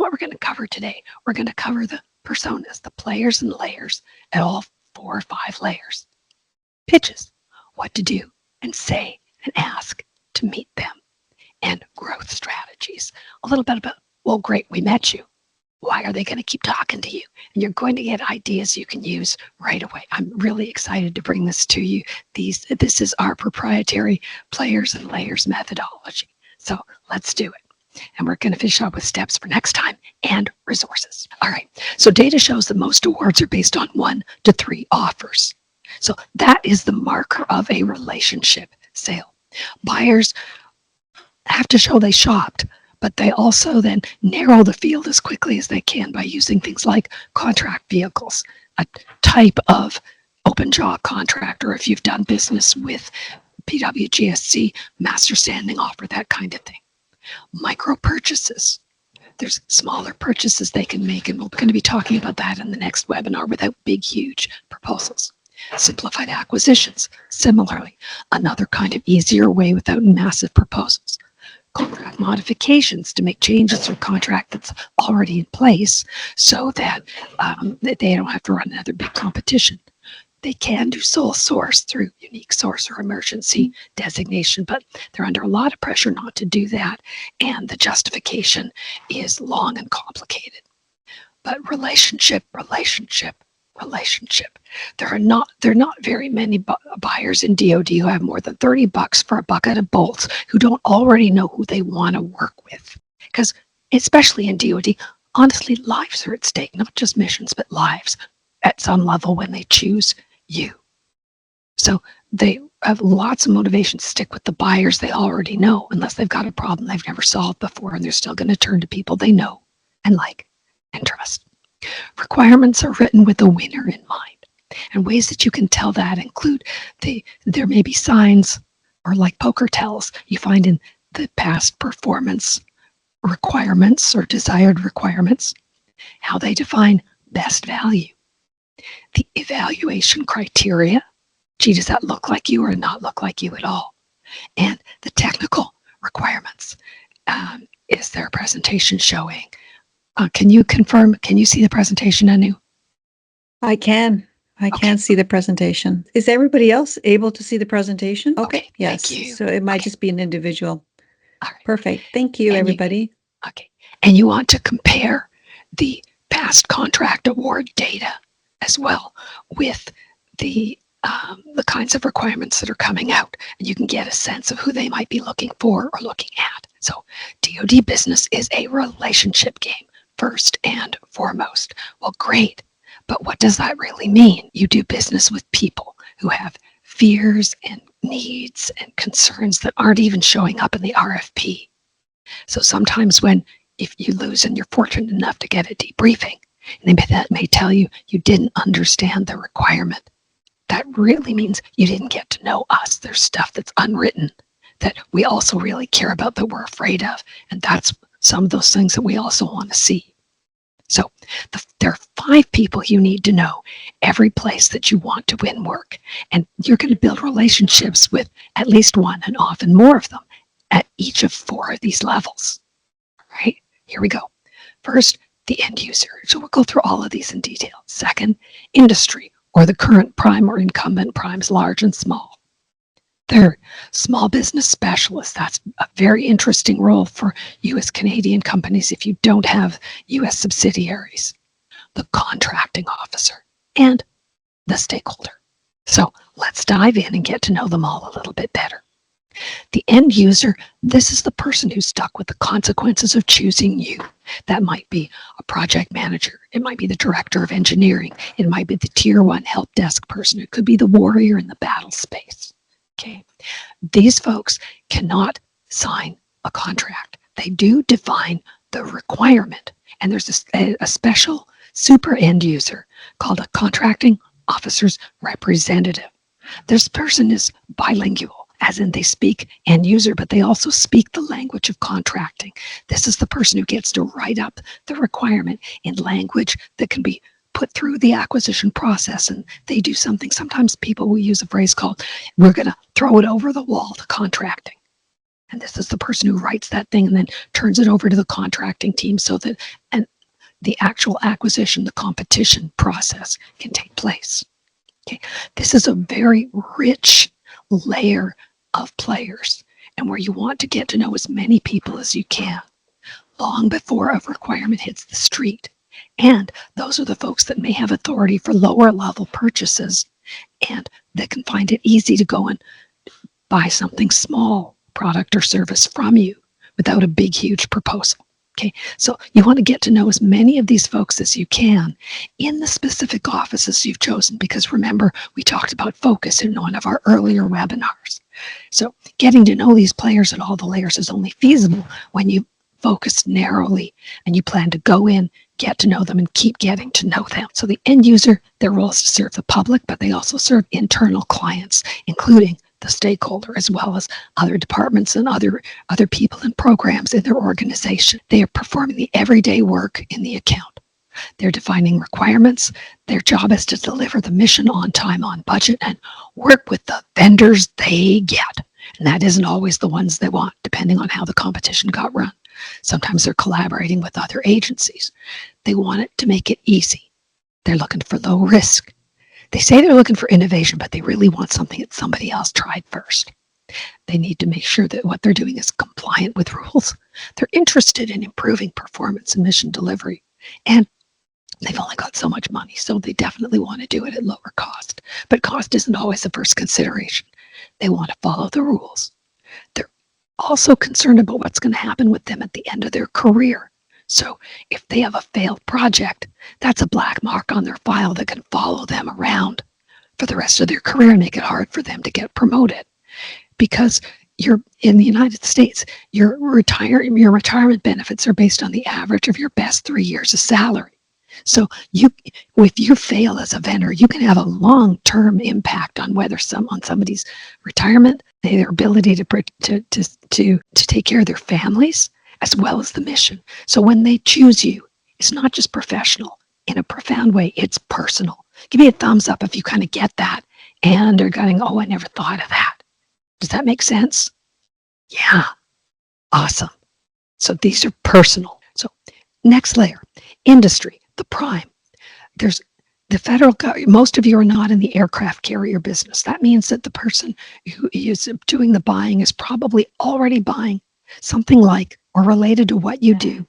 what we're going to cover today. We're going to cover the personas, the players and layers at all 4 or 5 layers. Pitches, what to do and say and ask to meet them. And growth strategies. A little bit about, well, great, we met you. Why are they going to keep talking to you? And you're going to get ideas you can use right away. I'm really excited to bring this to you. This is our proprietary players and layers methodology. So let's do it. And we're going to finish up with steps for next time and resources. All right. So data shows that most awards are based on 1 to 3 offers. So that is the marker of a relationship sale. Buyers have to show they shopped, but they also then narrow the field as quickly as they can by using things like contract vehicles, a type of open jaw contract, or if you've done business with PWGSC, master standing offer, that kind of thing. Micro purchases. There's smaller purchases they can make, and we're going to be talking about that in the next webinar without big, huge proposals. Simplified acquisitions, similarly, another kind of easier way without massive proposals. Contract modifications to make changes to a contract that's already in place so that they don't have to run another big competition. They can do sole source through unique source or emergency designation, but they're under a lot of pressure not to do that, and the justification is long and complicated. But relationship. There are not very many buyers in DoD who have more than $30 for a bucket of bolts who don't already know who they want to work with. Because especially in DoD, honestly, lives are at stake, not just missions, but lives at some level when they choose you. So they have lots of motivation to stick with the buyers they already know, unless they've got a problem they've never solved before, and they're still going to turn to people they know and like and trust. Requirements are written with the winner in mind, and ways that you can tell that include there may be signs, or like poker tells, you find in the past performance requirements or desired requirements, how they define best value, the evaluation criteria, gee, does that look like you or not look like you at all, and the technical requirements. Is there a presentation showing? Can you confirm? Can you see the presentation, Anu? I can. I can see the presentation. Is everybody else able to see the presentation? Okay, yes. thank you. So it might just be an individual. All right. Perfect. Thank you, everybody. Okay. And you want to compare the past contract award data as well with the kinds of requirements that are coming out, and you can get a sense of who they might be looking for or looking at. So DoD business is a relationship game, first and foremost. Well, great, but what does that really mean? You do business with people who have fears and needs and concerns that aren't even showing up in the RFP. So sometimes if you lose and you're fortunate enough to get a debriefing, and that may tell you you didn't understand the requirement, that really means you didn't get to know us. There's stuff that's unwritten that we also really care about, that we're afraid of. And that's some of those things that we also want to see. So there are 5 people you need to know every place that you want to win work. And you're going to build relationships with at least one, and often more of them, at each of 4 of these levels. All right, here we go. First, the end user. So we'll go through all of these in detail. Second, industry, or the current prime or incumbent primes, large and small. Third, small business specialist. That's a very interesting role for U.S. Canadian companies if you don't have U.S. subsidiaries. The contracting officer and the stakeholder. So let's dive in and get to know them all a little bit better. The end user, this is the person who's stuck with the consequences of choosing you. That might be a project manager. It might be the director of engineering. It might be the tier 1 help desk person. It could be the warrior in the battle space. Okay, these folks cannot sign a contract. They do define the requirement, and there's a special super end user called a contracting officer's representative. This person is bilingual, as in they speak end user, but they also speak the language of contracting. This is the person who gets to write up the requirement in language that can be put through the acquisition process, and they do something. Sometimes people will use a phrase called, we're going to throw it over the wall to contracting. And this is the person who writes that thing and then turns it over to the contracting team so that and the actual acquisition, the competition process can take place. Okay. This is a very rich layer of players and where you want to get to know as many people as you can long before a requirement hits the street. And those are the folks that may have authority for lower level purchases and that can find it easy to go and buy something small, product or service from you without a big, huge proposal. Okay, so you want to get to know as many of these folks as you can in the specific offices you've chosen, because remember, we talked about focus in one of our earlier webinars. So getting to know these players at all the layers is only feasible when you focus narrowly and you plan to go in, get to know them, and keep getting to know them. So the end user, their role is to serve the public, but they also serve internal clients, including the stakeholder, as well as other departments and other people and programs in their organization. They are performing the everyday work in the account. They're defining requirements. Their job is to deliver the mission on time, on budget, and work with the vendors they get. And that isn't always the ones they want, depending on how the competition got run. Sometimes they're collaborating with other agencies. They want it to make it easy. They're looking for low risk. They say they're looking for innovation, but they really want something that somebody else tried first. They need to make sure that what they're doing is compliant with rules. They're interested in improving performance and mission delivery. And they've only got so much money, so they definitely want to do it at lower cost. But cost isn't always the first consideration. They want to follow the rules. They're also concerned about what's going to happen with them at the end of their career. So if they have a failed project, that's a black mark on their file that can follow them around for the rest of their career and make it hard for them to get promoted. Because you're in the United States, your retirement benefits are based on the average of your best 3 years of salary. So if you fail as a vendor, you can have a long-term impact on whether on somebody's retirement, their ability to take care of their families, as well as the mission. So when they choose you, it's not just professional. In a profound way, it's personal. Give me a thumbs up if you kind of get that and are going, oh, I never thought of that. Does that make sense? Yeah. Awesome. So these are personal. So next layer, industry, the prime. There's the federal government. Most of you are not in the aircraft carrier business. That means that the person who is doing the buying is probably already buying something like or related to what you do,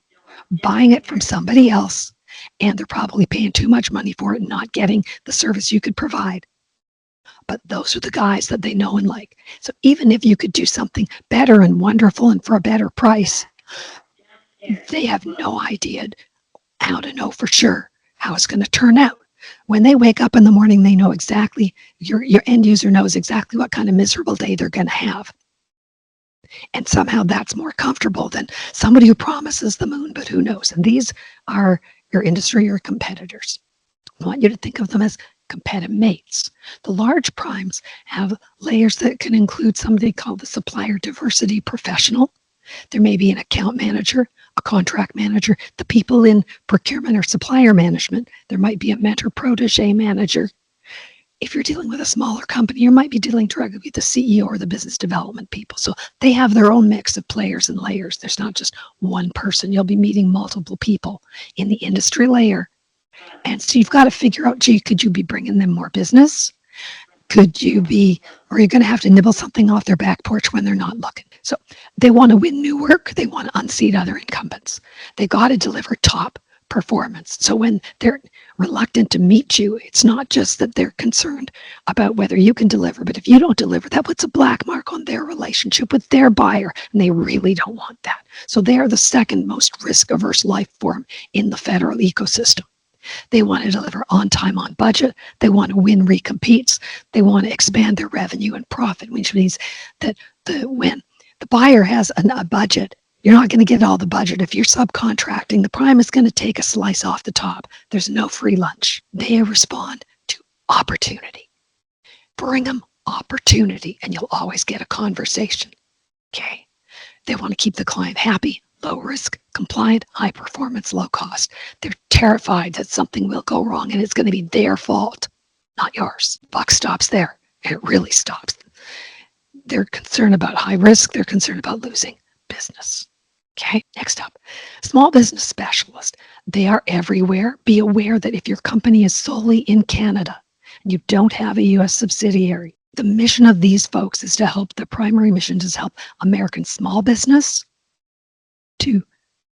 buying it from somebody else, and they're probably paying too much money for it and not getting the service you could provide. But those are the guys that they know and like. So even if you could do something better and wonderful and for a better price, they have no idea how to know for sure how it's going to turn out. When they wake up in the morning, they know exactly, your end user knows exactly what kind of miserable day they're going to have. And somehow that's more comfortable than somebody who promises the moon, but who knows? And these are your industry or competitors. I want you to think of them as competitive mates. The large primes have layers that can include somebody called the supplier diversity professional. There may be an account manager, a contract manager, the people in procurement or supplier management. There might be a mentor protege manager. If you're dealing with a smaller company, you might be dealing directly with the CEO or the business development people. So they have their own mix of players and layers. There's not just one person. You'll be meeting multiple people in the industry layer. And so you've got to figure out, gee, could you be bringing them more business? Could you be, or you're going to have to nibble something off their back porch when they're not looking. So they want to win new work. They want to unseat other incumbents. They got to deliver top performance. So when they're reluctant to meet you, it's not just that they're concerned about whether you can deliver, but if you don't deliver, that puts a black mark on their relationship with their buyer, and they really don't want that. So they are the second most risk-averse life form in the federal ecosystem. They want to deliver on time, on budget. They want to win recompetes. They want to expand their revenue and profit, which means that when the buyer has a budget, you're not going to get all the budget. If you're subcontracting, the prime is going to take a slice off the top. There's no free lunch. They respond to opportunity. Bring them opportunity, and you'll always get a conversation. Okay. They want to keep the client happy, low risk, compliant, high performance, low cost. They're terrified that something will go wrong and it's going to be their fault, not yours. Buck stops there. It really stops. They're concerned about high risk. They're concerned about losing business. Okay, next up, small business specialist. They are everywhere. Be aware that if your company is solely in Canada and you don't have a US subsidiary, the mission of these folks is to help, the primary mission is to help American small business to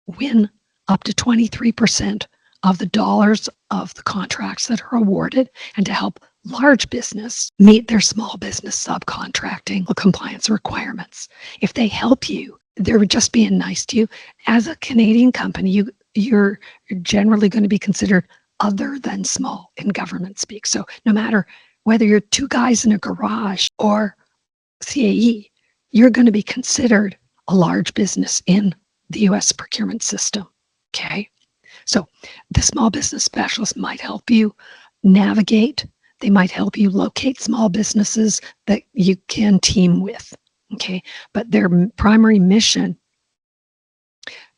win up to 23% of the dollars of the contracts that are awarded, and to help large business meet their small business subcontracting compliance requirements. If they help you, they're just being nice to you. As a Canadian company, you're generally going to be considered other than small in government speak. So no matter whether you're two guys in a garage or CAE, you're going to be considered a large business in the US procurement system. Okay. So the small business specialist might help you navigate. They might help you locate small businesses that you can team with. Okay. But their primary mission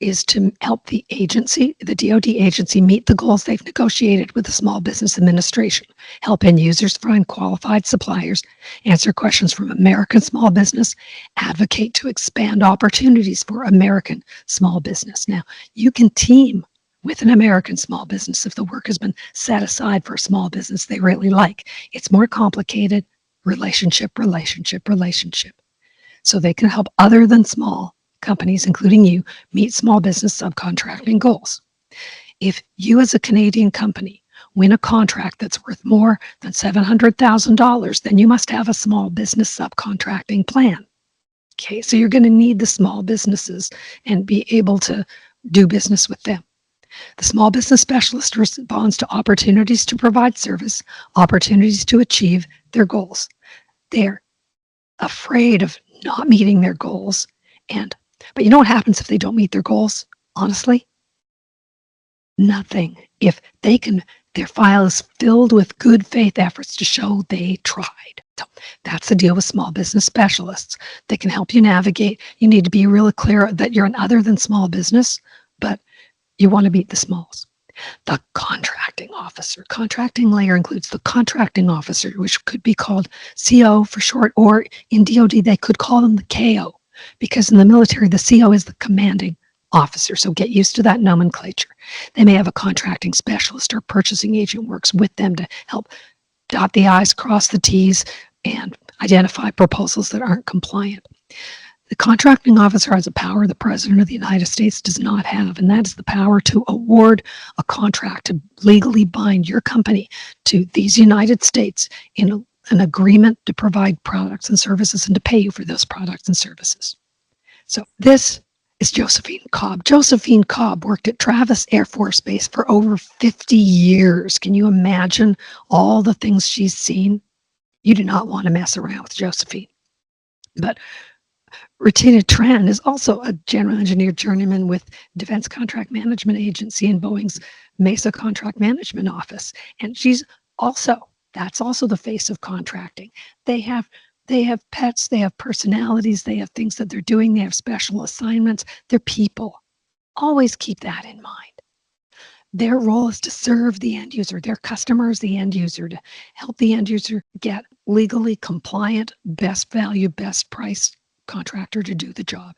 is to help the agency, the DoD agency, meet the goals they've negotiated with the Small Business Administration, help end users find qualified suppliers, answer questions from American small business, advocate to expand opportunities for American small business. Now, you can team with an American small business if the work has been set aside for a small business they really like. It's more complicated, relationship. So they can help other than small companies, including you, meet small business subcontracting goals. If you as a Canadian company win a contract that's worth more than $700,000, then you must have a small business subcontracting plan. Okay, so you're going to need the small businesses and be able to do business with them. The small business specialist responds to opportunities to provide service, opportunities to achieve their goals. They're afraid of not meeting their goals, but you know what happens if they don't meet their goals? Honestly, nothing. If they can, their file is filled with good faith efforts to show they tried. So that's the deal with small business specialists. They can help you navigate. You need to be really clear that you're an other than small business, but you want to beat the smalls. The contracting officer. Contracting layer includes the contracting officer, which could be called CO for short, or in DoD, they could call them the KO, because in the military, the CO is the commanding officer. So get used to that nomenclature. They may have a contracting specialist or purchasing agent works with them to help dot the I's, cross the T's, and identify proposals that aren't compliant. The contracting officer has a power the President of the United States does not have, and that is the power to award a contract to legally bind your company to these United States in an agreement to provide products and services and to pay you for those products and services. So this is Josephine Cobb. Josephine Cobb worked at Travis Air Force Base for over 50 years. Can you imagine all the things she's seen? You do not want to mess around with Josephine. But Retina Tran is also a general engineer journeyman with Defense Contract Management Agency and Boeing's Mesa Contract Management Office. And that's also the face of contracting. They have pets, they have personalities, they have things that they're doing, they have special assignments, they're people. Always keep that in mind. Their role is to serve the end user. Their customer is the end user, to help the end user get legally compliant, best value, best price contractor to do the job.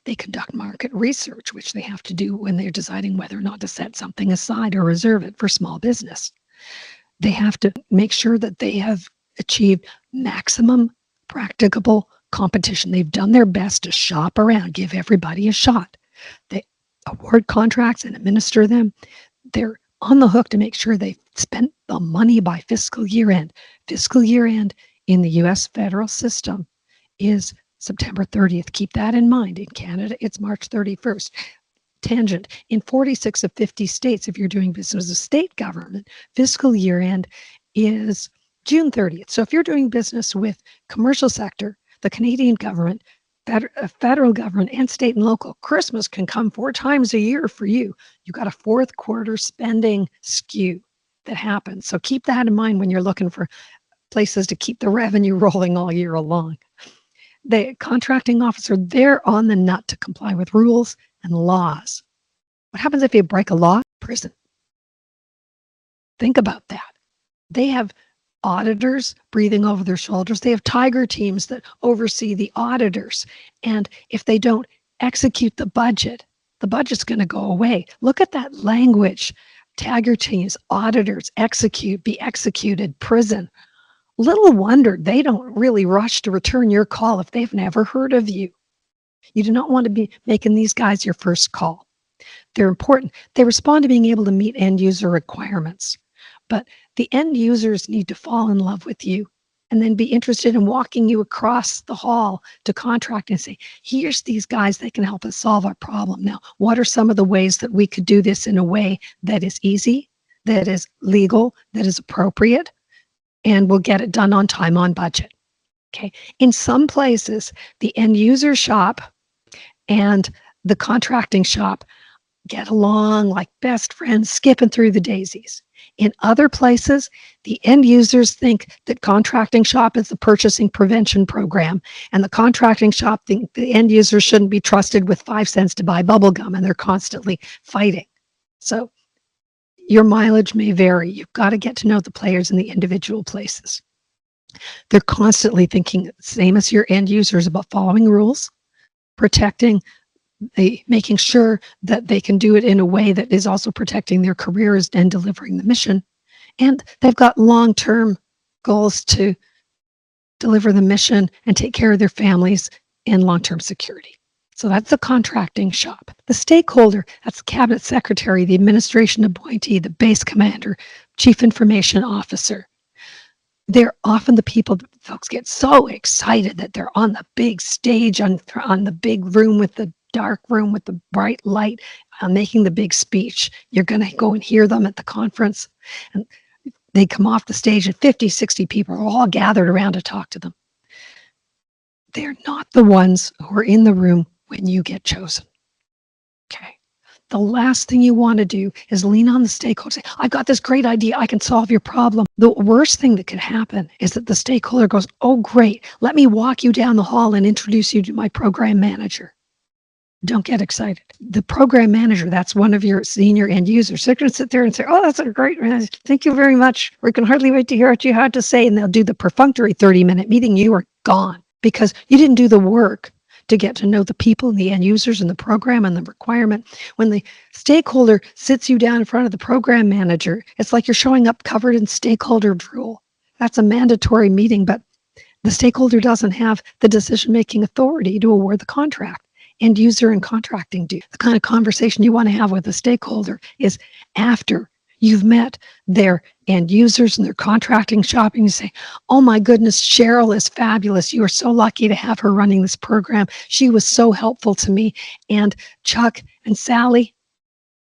They conduct market research, which they have to do when they're deciding whether or not to set something aside or reserve it for small business. They have to make sure that they have achieved maximum practicable competition. They've done their best to shop around, give everybody a shot. They award contracts and administer them. They're on the hook to make sure they've spent the money by fiscal year end. Fiscal year end in the US federal system is September 30th. Keep that in mind. In Canada, it's March 31st. Tangent. In 46 of 50 states, if you're doing business with a state government, fiscal year end is June 30th. So if you're doing business with commercial sector, the Canadian government, federal government, and state and local, Christmas can come 4 times a year for you. You got a fourth quarter spending skew that happens. So keep that in mind when you're looking for places to keep the revenue rolling all year long. The contracting officer, they're on the nut to comply with rules and laws. What happens if you break a law? Prison. Think about that. They have auditors breathing over their shoulders. They have tiger teams that oversee the auditors. And if they don't execute the budget's going to go away. Look at that language. Tiger teams, auditors, execute, be executed, prison. Little wonder they don't really rush to return your call if they've never heard of you. You do not want to be making these guys your first call. They're important. They respond to being able to meet end user requirements. But the end users need to fall in love with you and then be interested in walking you across the hall to contract and say, here's these guys that can help us solve our problem. Now, what are some of the ways that we could do this in a way that is easy, that is legal, that is appropriate, and we'll get it done on time, on budget. Okay. In some places, the end user shop and the contracting shop get along like best friends, skipping through the daisies. In other places, the end users think that contracting shop is the purchasing prevention program, and the contracting shop think the end users shouldn't be trusted with 5 cents to buy bubble gum, and they're constantly fighting. So your mileage may vary. You've got to get to know the players in the individual places. They're constantly thinking the same as your end users about following rules, protecting, making sure that they can do it in a way that is also protecting their careers and delivering the mission. And they've got long-term goals to deliver the mission and take care of their families and long-term security. So that's the contracting shop. The stakeholder, that's the cabinet secretary, the administration appointee, the base commander, chief information officer. They're often the people that folks get so excited that they're on the big stage, on the big room with the dark room with the bright light, making the big speech. You're going to go and hear them at the conference, and they come off the stage and 50, 60 people are all gathered around to talk to them. They're not the ones who are in the room when you get chosen. Okay. The last thing you want to do is lean on the stakeholder, say, I've got this great idea, I can solve your problem. The worst thing that can happen is that the stakeholder goes, oh, great, let me walk you down the hall and introduce you to my program manager. Don't get excited. The program manager, that's one of your senior end users. They're going to sit there and say, oh, that's a great, thank you very much. We can hardly wait to hear what you had to say. And they'll do the perfunctory 30-minute meeting. You are gone because you didn't do the work to get to know the people and the end users and the program and the requirement. When the stakeholder sits you down in front of the program manager, it's like you're showing up covered in stakeholder drool. That's a mandatory meeting, but the stakeholder doesn't have the decision-making authority to award the contract. End user and contracting do. The kind of conversation you want to have with a stakeholder is after you've met their end users and their contracting shopping. You say, oh my goodness, Cheryl is fabulous. You are so lucky to have her running this program. She was so helpful to me. And Chuck and Sally,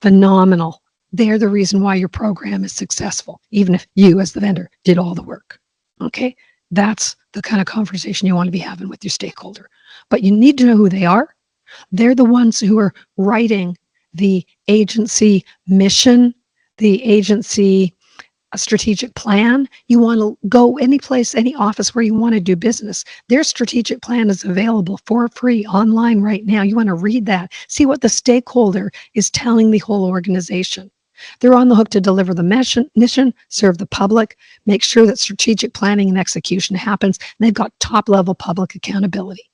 phenomenal. They're the reason why your program is successful, even if you as the vendor did all the work. Okay, that's the kind of conversation you want to be having with your stakeholder. But you need to know who they are. They're the ones who are writing the agency mission, the agency strategic plan. You want to go any place, any office where you want to do business. Their strategic plan is available for free online right now. You want to read that, see what the stakeholder is telling the whole organization. They're on the hook to deliver the mission, serve the public, make sure that strategic planning and execution happens. And they've got top-level public accountability.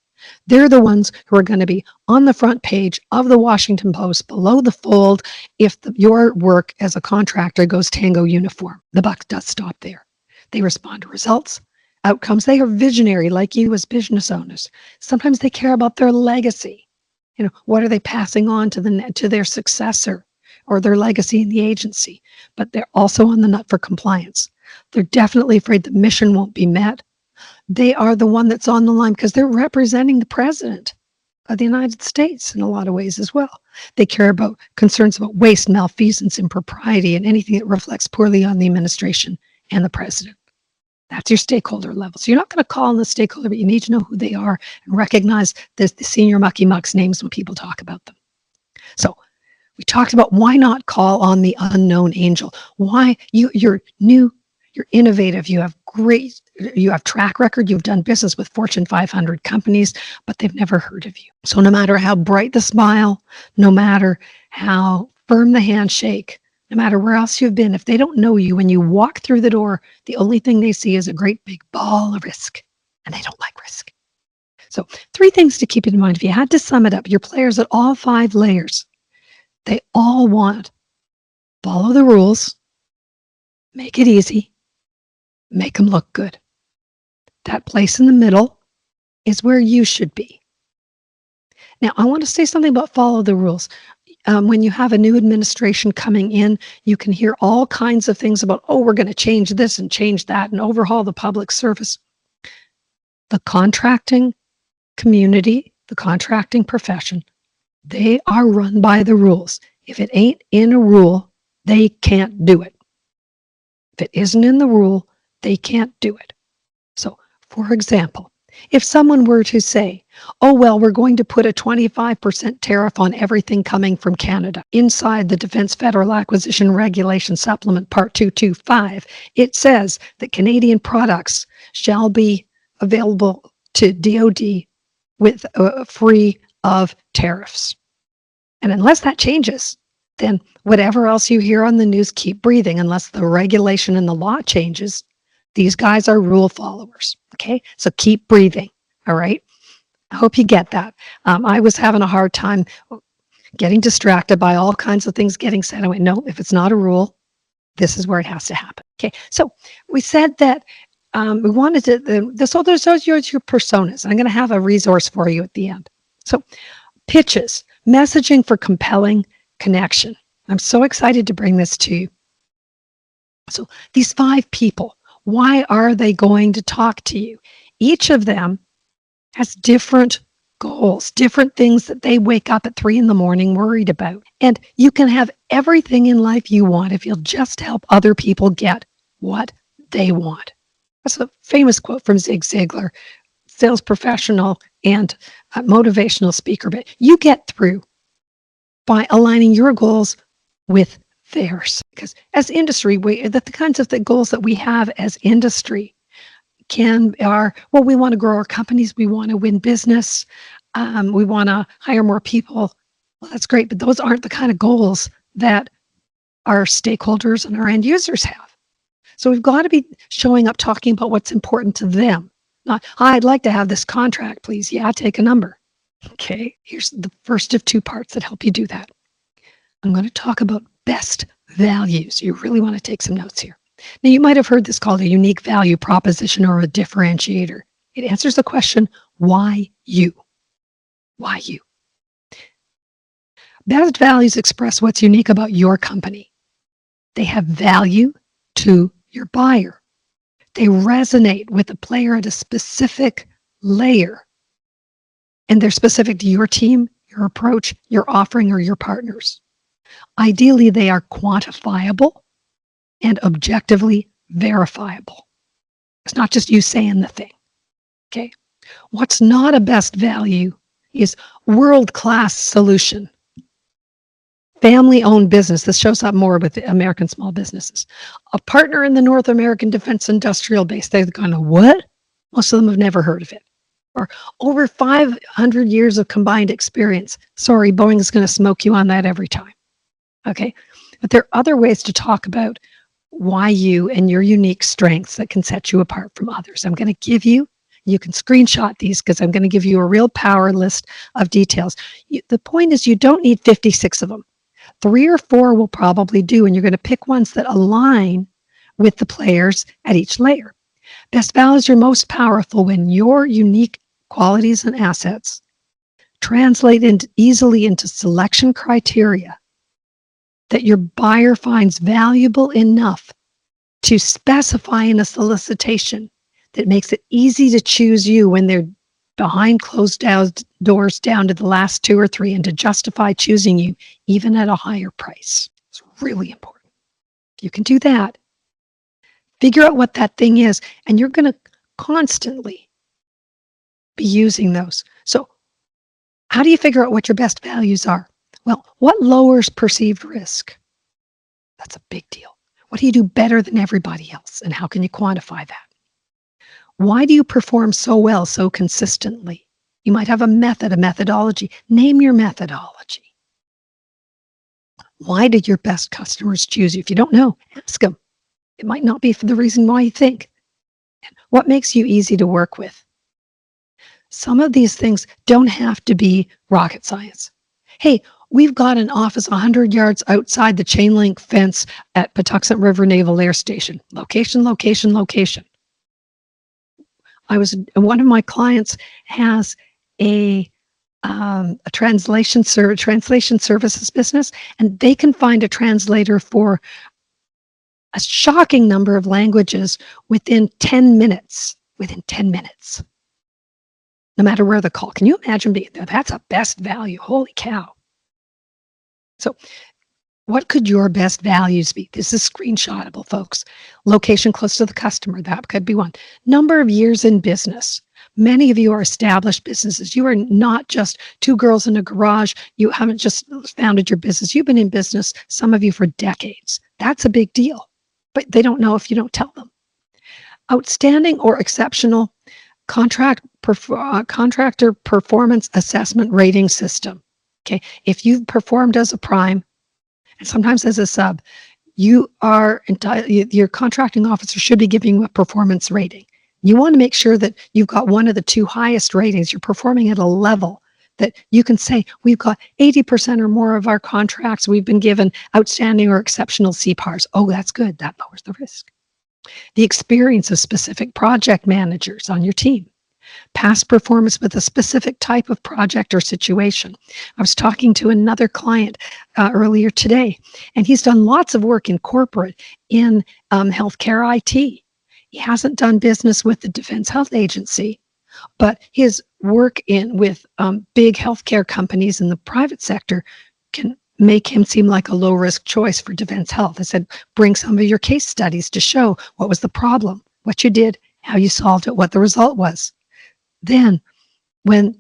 They're the ones who are going to be on the front page of the Washington Post, below the fold, if your work as a contractor goes tango uniform. The buck does stop there. They respond to results, outcomes. They are visionary like you as business owners. Sometimes they care about their legacy. You know, what are they passing on to their successor or their legacy in the agency? But they're also on the nut for compliance. They're definitely afraid the mission won't be met. They are the one that's on the line because they're representing the president of the United States in a lot of ways as well. They care about concerns about waste, malfeasance, impropriety, and anything that reflects poorly on the administration and the president. That's your stakeholder level. So you're not going to call on the stakeholder, but you need to know who they are and recognize the senior mucky mucks names when people talk about them. So we talked about why not call on the unknown angel. Why you're new, you're innovative, you have track record, you've done business with Fortune 500 companies, but they've never heard of you. So no matter how bright the smile, no matter how firm the handshake, no matter where else you've been, if they don't know you, when you walk through the door, the only thing they see is a great big ball of risk, and they don't like risk. So 3 things to keep in mind. If you had to sum it up, your players at all 5 layers, they all want follow the rules, make it easy, make them look good. That place in the middle is where you should be. Now, I want to say something about follow the rules. When you have a new administration coming in, you can hear all kinds of things about, oh, we're going to change this and change that and overhaul the public service. The contracting community, the contracting profession, they are run by the rules. If it ain't in a rule, they can't do it. If it isn't in the rule, they can't do it. So, for example, if someone were to say, oh, well, we're going to put a 25% tariff on everything coming from Canada inside the Defense Federal Acquisition Regulation Supplement Part 225, it says that Canadian products shall be available to DoD with free of tariffs. And unless that changes, then whatever else you hear on the news, keep breathing. Unless the regulation and the law changes, these guys are rule followers. Okay, so keep breathing. All right. I hope you get that. I was having a hard time getting distracted by all kinds of things getting said. I went, no, if it's not a rule, this is where it has to happen. Okay, so we said that we wanted to, so those are your personas. I'm going to have a resource for you at the end. So pitches, messaging for compelling connection. I'm so excited to bring this to you. So these 5 people, why are they going to talk to you? Each of them has different goals, different things that they wake up at 3 a.m. worried about. And you can have everything in life you want if you'll just help other people get what they want. That's a famous quote from Zig Ziglar, sales professional and motivational speaker. But you get through by aligning your goals with theirs. Because as industry, the kinds of the goals that we have as industry well, we want to grow our companies, we want to win business, we want to hire more people. Well, that's great, but those aren't the kind of goals that our stakeholders and our end users have. So we've got to be showing up, talking about what's important to them. Not, hi, I'd like to have this contract, please. Yeah, take a number. Okay, here's the first of 2 parts that help you do that. I'm going to talk about best values. You really want to take some notes here. Now, you might have heard this called a unique value proposition or a differentiator. It answers the question, why you? Why you? Best values express what's unique about your company. They have value to your buyer. They resonate with the player at a specific layer. And they're specific to your team, your approach, your offering, or your partners. Ideally, they are quantifiable and objectively verifiable. It's not just you saying the thing. Okay. What's not a best value is world-class solution. Family-owned business. This shows up more with the American small businesses. A partner in the North American defense industrial base. They're kind of, what? Most of them have never heard of it. Or over 500 years of combined experience. Sorry, Boeing is going to smoke you on that every time. Okay. But there are other ways to talk about why you and your unique strengths that can set you apart from others. I'm going to give you can screenshot these because I'm going to give you a real power list of details. The point is you don't need 56 of them. 3 or 4 will probably do, and you're going to pick ones that align with the players at each layer. Best values are most powerful when your unique qualities and assets translate easily into selection criteria that your buyer finds valuable enough to specify in a solicitation that makes it easy to choose you when they're behind closed doors down to the last 2 or 3, and to justify choosing you even at a higher price. It's really important. If you can do that, figure out what that thing is, and you're going to constantly be using those. So how do you figure out what your best values are? Well, what lowers perceived risk? That's a big deal. What do you do better than everybody else, and how can you quantify that? Why do you perform so well, so consistently? You might have a method, a methodology. Name your methodology. Why did your best customers choose you? If you don't know, ask them. It might not be for the reason why you think. What makes you easy to work with? Some of these things don't have to be rocket science. Hey, we've got an office 100 yards outside the chain link fence at Patuxent River Naval Air Station. Location, location, location. One of my clients has a translation services business, and they can find a translator for a shocking number of languages within 10 minutes. Within 10 minutes. No matter where the call. Can you imagine that's a best value? Holy cow. So what could your best values be? This is screenshotable, folks. Location close to the customer. That could be one. Number of years in business. Many of you are established businesses. You are not just two girls in a garage. You haven't just founded your business. You've been in business, some of you, for decades. That's a big deal. But they don't know if you don't tell them. Outstanding or exceptional contractor performance assessment rating system. Okay, if you've performed as a prime and sometimes as a sub, you are your contracting officer should be giving you a performance rating. You want to make sure that you've got one of the two highest ratings. You're performing at a level that you can say, we've got 80% or more of our contracts, we've been given outstanding or exceptional CPARs. Oh, that's good. That lowers the risk. The experience of specific project managers on your team. Past performance with a specific type of project or situation. I was talking to another client earlier today, and he's done lots of work in corporate in healthcare IT. He hasn't done business with the Defense Health Agency, but his work with big healthcare companies in the private sector can make him seem like a low-risk choice for Defense Health. I said, bring some of your case studies to show what was the problem, what you did, how you solved it, what the result was. Then when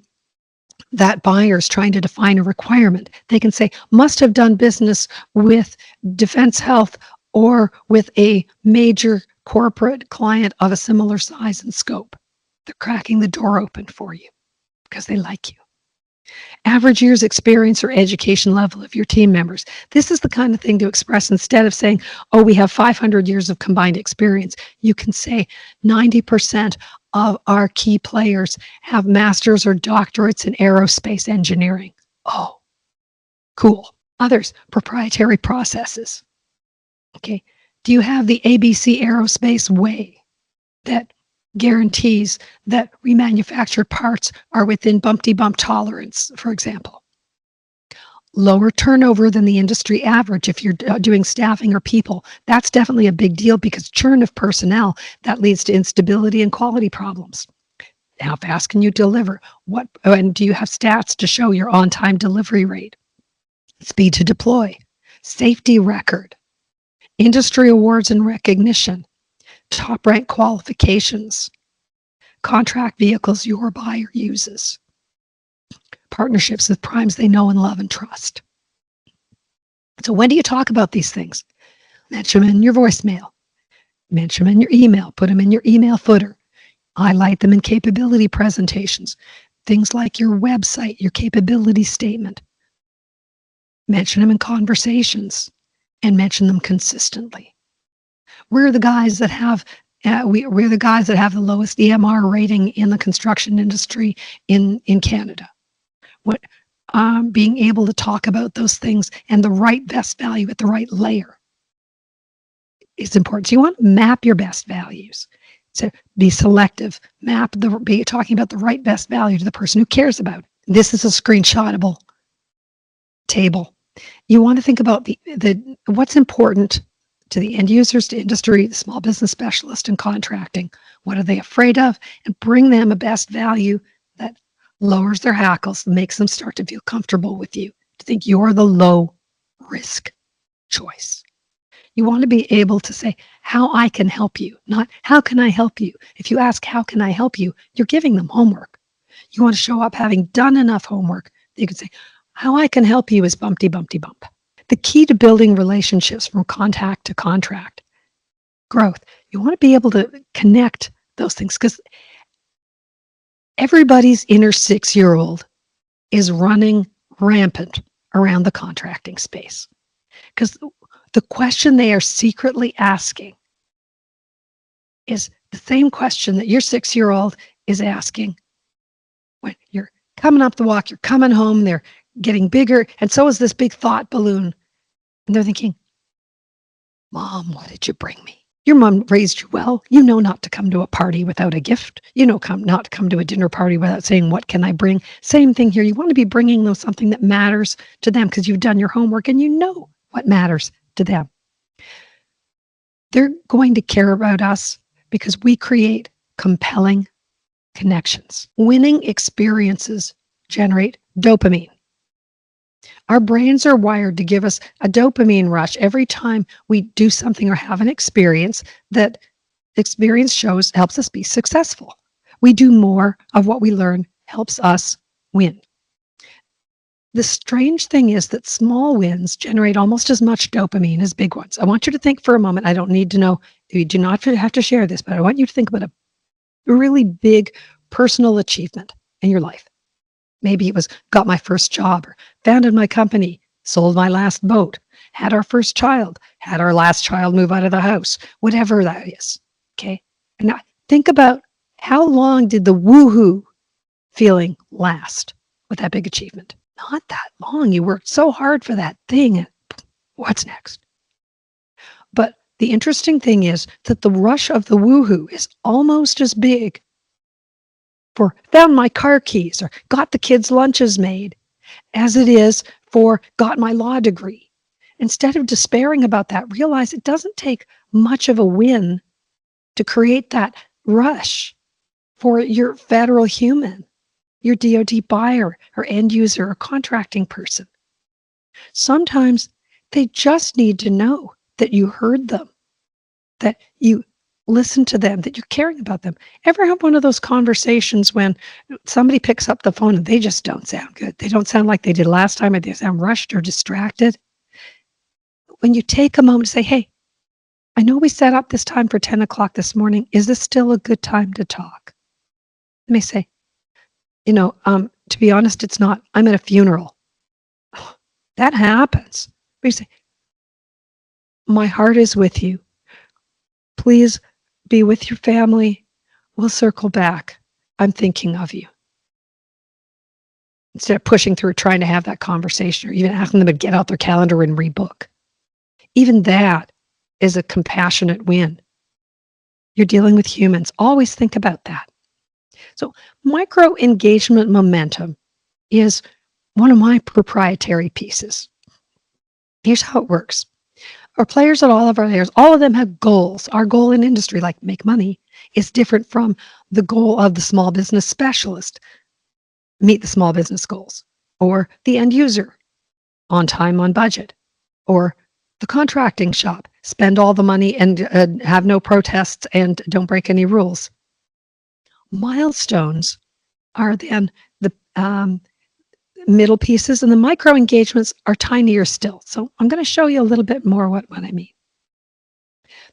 that buyer is trying to define a requirement, they can say, must have done business with Defense Health or with a major corporate client of a similar size and scope. They're cracking the door open for you because they like you. Average years experience or education level of your team members. This is the kind of thing to express instead of saying, oh, we have 500 years of combined experience. You can say 90% of our key players have masters or doctorates in aerospace engineering. Oh, cool. Others, proprietary processes. Okay. Do you have the ABC Aerospace way that guarantees that remanufactured parts are within bumpty-bump tolerance, for example? Lower turnover than the industry average if you're doing staffing or people. That's definitely a big deal because churn of personnel, that leads to instability and quality problems. How fast can you deliver? And do you have stats to show your on-time delivery rate? Speed to deploy, safety record, industry awards and recognition, top rank qualifications, contract vehicles your buyer uses, partnerships with primes they know and love and trust. So when do you talk about these things? Mention them in your voicemail, mention them in your email, put them in your email footer, highlight them in capability presentations, things like your website, your capability statement. Mention them in conversations and mention them consistently. We're the guys that have we're the guys that have the lowest EMR rating in the construction industry in Canada. Being able to talk about those things and the right best value at the right layer is important. So you want to map your best values. So be selective. Be talking about the right best value to the person who cares about it. This is a screenshotable table. You want to think about what's important to the end users, to industry, the small business specialist, and contracting. What are they afraid of? And bring them a best value that lowers their hackles, makes them start to feel comfortable with you, to think you're the low risk choice. You want to be able to say, how I can help you, not how can I help you? If you ask, how can I help you? You're giving them homework. You want to show up having done enough homework that you can say, how I can help you is bumpty, bumpty, bump. The key to building relationships from contact to contract growth, you want to be able to connect those things because everybody's inner 6-year-old is running rampant around the contracting space. Because the question they are secretly asking is the same question that your 6-year-old is asking when you're coming up the walk, you're coming home, they're getting bigger, and so is this big thought balloon. And they're thinking, Mom, what did you bring me? Your mom raised you well. You know not to come to a party without a gift. You know not to come to a dinner party without saying, what can I bring? Same thing here. You want to be bringing them something that matters to them because you've done your homework and you know what matters to them. They're going to care about us because we create compelling connections. Winning experiences generate dopamine. Our brains are wired to give us a dopamine rush every time we do something or have an experience that experience shows helps us be successful. We do more of what we learn helps us win. The strange thing is that small wins generate almost as much dopamine as big ones. I want you to think for a moment. I don't need to know, you do not have to share this, but I want you to think about a really big personal achievement in your life. Maybe it was got my first job or founded my company, sold my last boat, had our first child, had our last child move out of the house, whatever that is. Okay. And now think about how long did the woohoo feeling last with that big achievement? Not that long. You worked so hard for that thing. And what's next? But the interesting thing is that the rush of the woohoo is almost as big for found my car keys or got the kids' lunches made as it is for got my law degree. Instead of despairing about that, realize it doesn't take much of a win to create that rush for your federal human, your DoD buyer or end user or contracting person. Sometimes they just need to know that you heard them, that you listen to them, that you're caring about them. Ever have one of those conversations when somebody picks up the phone and they just don't sound good? They don't sound like they did last time, or they sound rushed or distracted. When you take a moment to say, hey, I know we set up this time for 10 o'clock this morning. Is this still a good time to talk? They may say, to be honest, it's not. I'm at a funeral. That happens. But you say, my heart is with you. Please be with your family. We'll circle back. I'm thinking of you. Instead of pushing through trying to have that conversation or even asking them to get out their calendar and rebook. Even that is a compassionate win. You're dealing with humans. Always think about that. So micro engagement momentum is one of my proprietary pieces. Here's how it works. Our players at all of our layers, all of them have goals. Our goal in industry, like make money, is different from the goal of the small business specialist, meet the small business goals, or the end user, on time, on budget, or the contracting shop, spend all the money and have no protests and don't break any rules. Milestones are then the middle pieces, and the micro engagements are tinier still. So I'm going to show you a little bit more what I mean.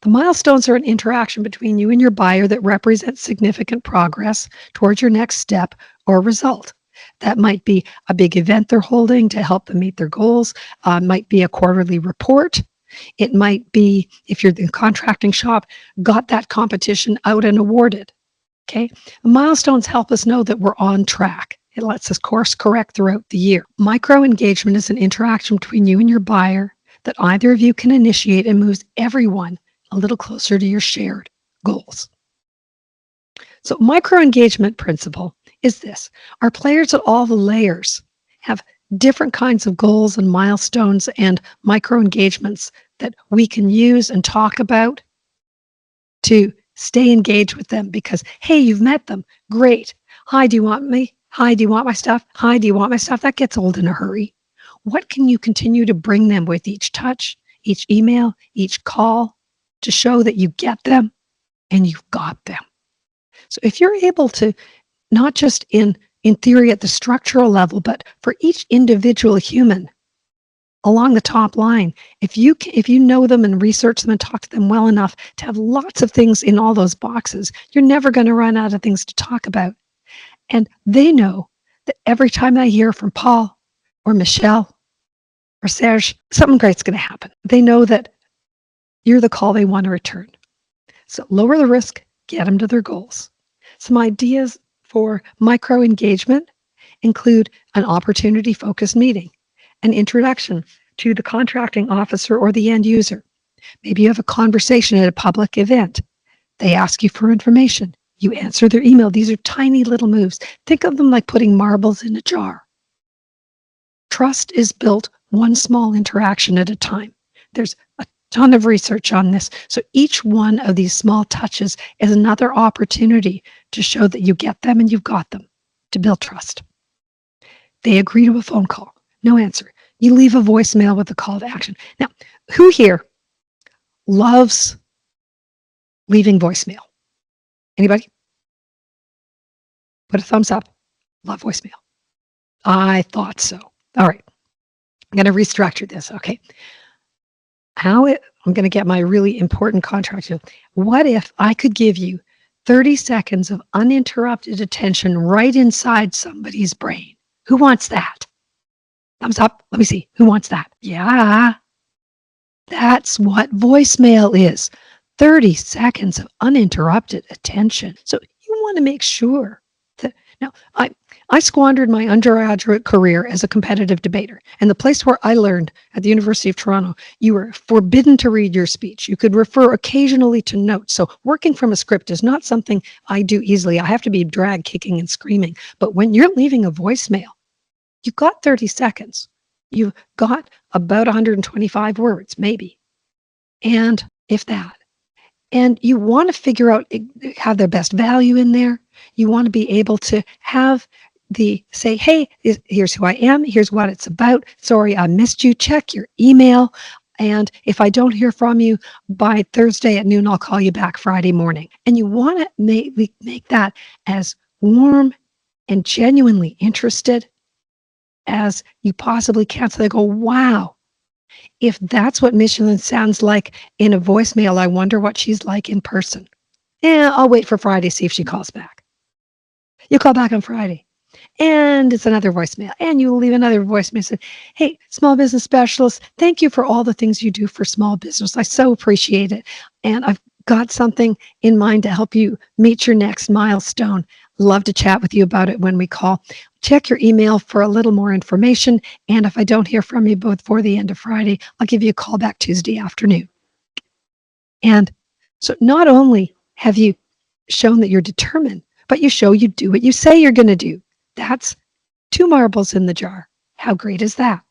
The milestones are an interaction between you and your buyer that represents significant progress towards your next step or result. That might be a big event they're holding to help them meet their goals, might be a quarterly report. It might be, if you're the contracting shop, got that competition out and awarded. Okay, milestones help us know that we're on track. It lets us course correct throughout the year. Micro engagement is an interaction between you and your buyer that either of you can initiate and moves everyone a little closer to your shared goals. So micro engagement principle is this. Our players at all the layers have different kinds of goals and milestones and micro engagements that we can use and talk about to stay engaged with them because, hey, you've met them. Great. Hi, do you want me? Hi, do you want my stuff? Hi, do you want my stuff? That gets old in a hurry. What can you continue to bring them with each touch, each email, each call to show that you get them and you've got them? So if you're able to, not just in theory at the structural level, but for each individual human along the top line, if you know them and research them and talk to them well enough to have lots of things in all those boxes, you're never going to run out of things to talk about. And they know that every time I hear from Paul or Michelle or Serge, something great's going to happen. They know that you're the call they want to return. So lower the risk, get them to their goals. Some ideas for micro engagement include an opportunity focused meeting, an introduction to the contracting officer or the end user. Maybe you have a conversation at a public event. They ask you for information. You answer their email. These are tiny little moves. Think of them like putting marbles in a jar. Trust is built one small interaction at a time. There's a ton of research on this. So each one of these small touches is another opportunity to show that you get them and you've got them, to build trust. They agree to a phone call. No answer. You leave a voicemail with a call to action. Now, who here loves leaving voicemail? Anybody? Put a thumbs up. Love voicemail. I thought so. All right. I'm going to restructure this. Okay. I'm going to get my really important contract. What if I could give you 30 seconds of uninterrupted attention right inside somebody's brain? Who wants that? Thumbs up. Let me see. Who wants that? Yeah. That's what voicemail is. 30 seconds of uninterrupted attention. So you want to make sure that now I squandered my undergraduate career as a competitive debater. And the place where I learned at the University of Toronto, you were forbidden to read your speech. You could refer occasionally to notes. So working from a script is not something I do easily. I have to be dragged kicking and screaming. But when you're leaving a voicemail, you've got 30 seconds. You've got about 125 words, maybe. And if that. And you want to figure out, have their best value in there. You want to be able to have say, hey, here's who I am. Here's what it's about. Sorry, I missed you. Check your email. And if I don't hear from you by Thursday at noon, I'll call you back Friday morning. And you want to make that as warm and genuinely interested as you possibly can. So they go, wow, if that's what Michelin sounds like in a voicemail, I wonder what she's like in person. Yeah, I'll wait for Friday, see if she calls back. You call back on Friday. And it's another voicemail. And you leave another voicemail. Say, hey, small business specialist, thank you for all the things you do for small business. I so appreciate it. And I've got something in mind to help you meet your next milestone. Love to chat with you about it when we call. Check your email for a little more information. And if I don't hear from you before the end of Friday, I'll give you a call back Tuesday afternoon. And so not only have you shown that you're determined, but you show you do what you say you're going to do. That's 2 marbles in the jar. How great is that?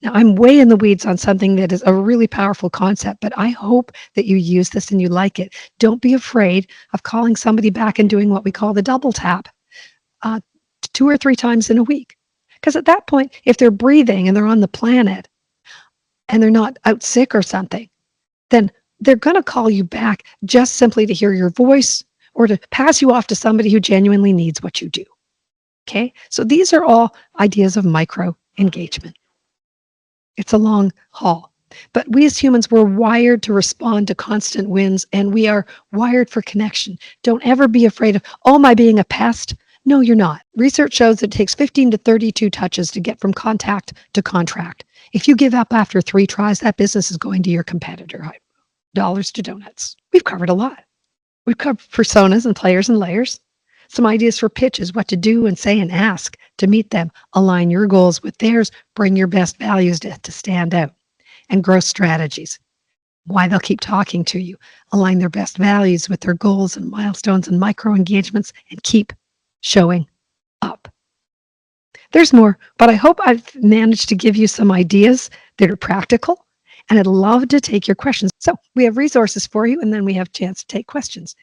Now, I'm way in the weeds on something that is a really powerful concept, but I hope that you use this and you like it. Don't be afraid of calling somebody back and doing what we call the double tap 2 or 3 times in a week. Because at that point, if they're breathing and they're on the planet and they're not out sick or something, then they're going to call you back just simply to hear your voice or to pass you off to somebody who genuinely needs what you do. Okay, so these are all ideas of micro engagement. It's a long haul, but we as humans, we're wired to respond to constant wins, and we are wired for connection. Don't ever be afraid of, oh, am I being a pest? No, you're not. Research shows it takes 15 to 32 touches to get from contact to contract. If you give up after 3 tries, that business is going to your competitor. Dollars to donuts. We've covered a lot. We've covered personas and players and layers. Some ideas for pitches, what to do and say and ask to meet them. Align your goals with theirs. Bring your best values to stand out. And growth strategies. Why they'll keep talking to you. Align their best values with their goals and milestones and micro engagements and keep showing up. There's more, but I hope I've managed to give you some ideas that are practical, and I'd love to take your questions. So we have resources for you, and then we have a chance to take questions.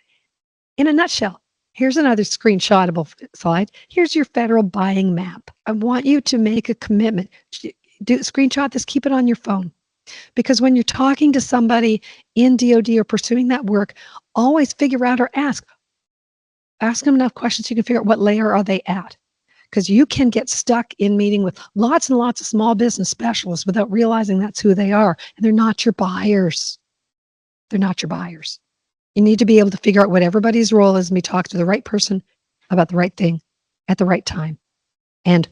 In a nutshell, here's another screenshotable slide. Here's your federal buying map. I want you to make a commitment. Screenshot this, keep it on your phone. Because when you're talking to somebody in DoD or pursuing that work, always figure out or ask them enough questions so you can figure out what layer are they at. Because you can get stuck in meeting with lots and lots of small business specialists without realizing that's who they are. And they're not your buyers. They're not your buyers. You need to be able to figure out what everybody's role is and be talk to the right person about the right thing at the right time and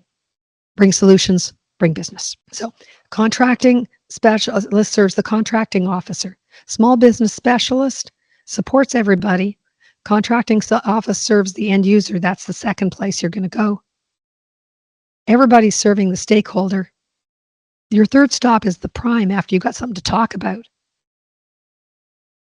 bring solutions bring business. So contracting specialist serves the contracting officer. Small business specialist supports everybody. Contracting office serves the end user. That's the second place you're going to go. Everybody's serving the stakeholder. Your third stop is the prime after you've got something to talk about.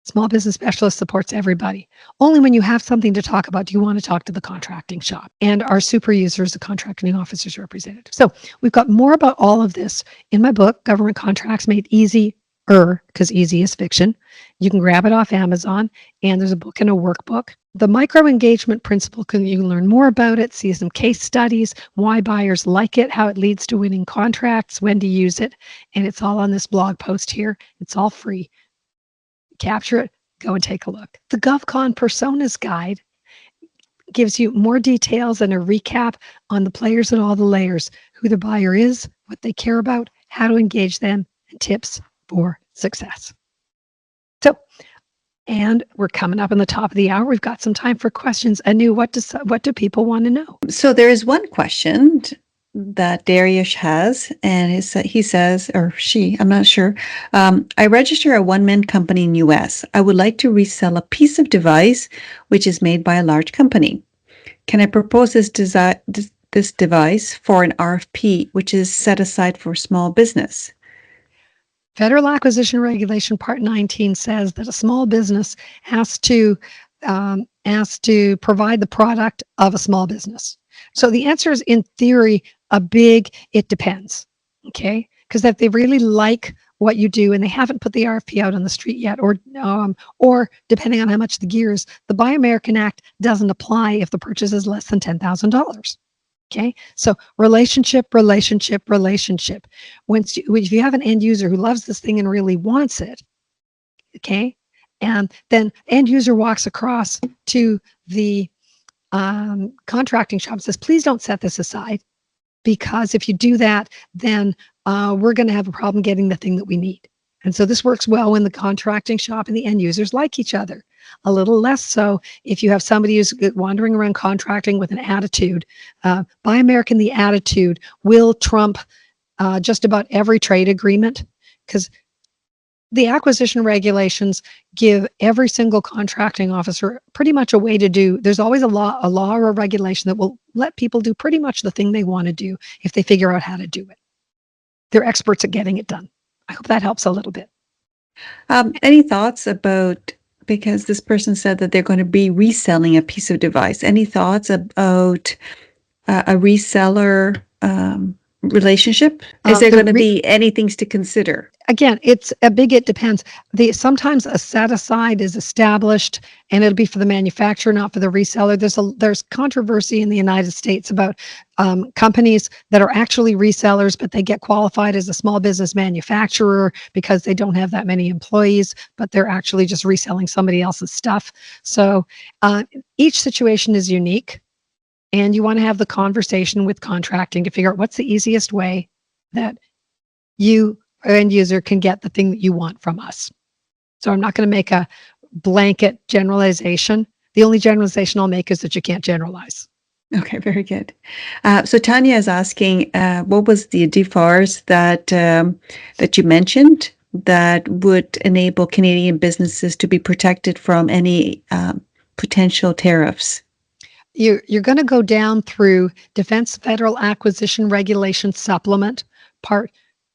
Small business specialist supports everybody. Only when you have something to talk about do you want to talk to the contracting shop. And our super user is the contracting officer's representative. So we've got more about all of this in my book, Government Contracts Made Easier, because easy is fiction. You can grab it off Amazon, and there's a book and a workbook. The micro-engagement principle, you can learn more about it, see some case studies, why buyers like it, how it leads to winning contracts, when to use it, and it's all on this blog post here. It's all free. Capture it, go and take a look. The GovCon Personas Guide gives you more details and a recap on the players at all the layers, who the buyer is, what they care about, how to engage them, and tips for success. So, and we're coming up on the top of the hour. We've got some time for questions. Anu, what do people want to know? So there is one question that Darius has, and he says, or she, I'm not sure. I register a one-man company in US. I would like to resell a piece of device which is made by a large company. Can I propose this device for an RFP, which is set aside for small business? Federal Acquisition Regulation Part 19 says that a small business has to provide the product of a small business. So the answer is, in theory, it depends, okay? Because if they really like what you do and they haven't put the RFP out on the street yet, or depending on how much the gear is, the Buy American Act doesn't apply if the purchase is less than $10,000. Okay, so relationship. If you have an end user who loves this thing and really wants it, okay, and then end user walks across to the contracting shop and says, please don't set this aside, because if you do that, then we're going to have a problem getting the thing that we need. And so this works well when the contracting shop and the end users like each other. A little less so if you have somebody who's wandering around contracting with an attitude. Buy American, the attitude will trump just about every trade agreement, because the acquisition regulations give every single contracting officer pretty much a way to do. There's always a law or a regulation that will let people do pretty much the thing they want to do if they figure out how to do it. They're experts at getting it done. I hope that helps a little bit. Any thoughts about, because this person said that they're going to be reselling a piece of device. Any thoughts about a reseller relationship? Is there going to be any things to consider? Again, it's a big, it depends. Sometimes a set aside is established and it'll be for the manufacturer, not for the reseller. There's controversy in the United States about companies that are actually resellers, but they get qualified as a small business manufacturer because they don't have that many employees, but they're actually just reselling somebody else's stuff. So each situation is unique. And you want to have the conversation with contracting to figure out what's the easiest way that you, end user, can get the thing that you want from us. So I'm not going to make a blanket generalization. The only generalization I'll make is that you can't generalize. Okay, very good. So Tanya is asking, what was the DFARS that you mentioned that would enable Canadian businesses to be protected from any potential tariffs? You're going to go down through Defense Federal Acquisition Regulation Supplement, Part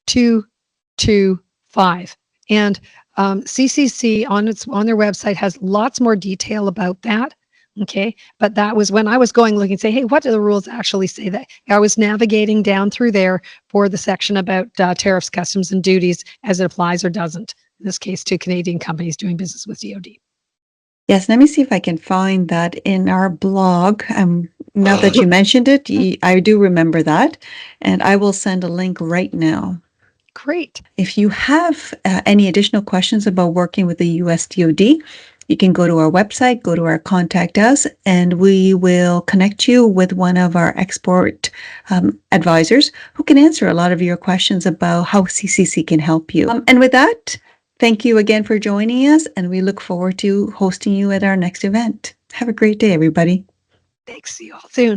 225. And CCC on their website has lots more detail about that. Okay, but that was when I was going looking, say, hey, what do the rules actually say? That I was navigating down through there for the section about tariffs, customs, and duties as it applies or doesn't, in this case, to Canadian companies doing business with DoD. Yes, let me see if I can find that in our blog. Now that you mentioned it, I do remember that, and I will send a link right now. Great. If you have any additional questions about working with the US DoD, you can go to our website, go to our Contact Us, and we will connect you with one of our export advisors who can answer a lot of your questions about how CCC can help you. And with that, thank you again for joining us, and we look forward to hosting you at our next event. Have a great day, everybody. Thanks. See you all soon.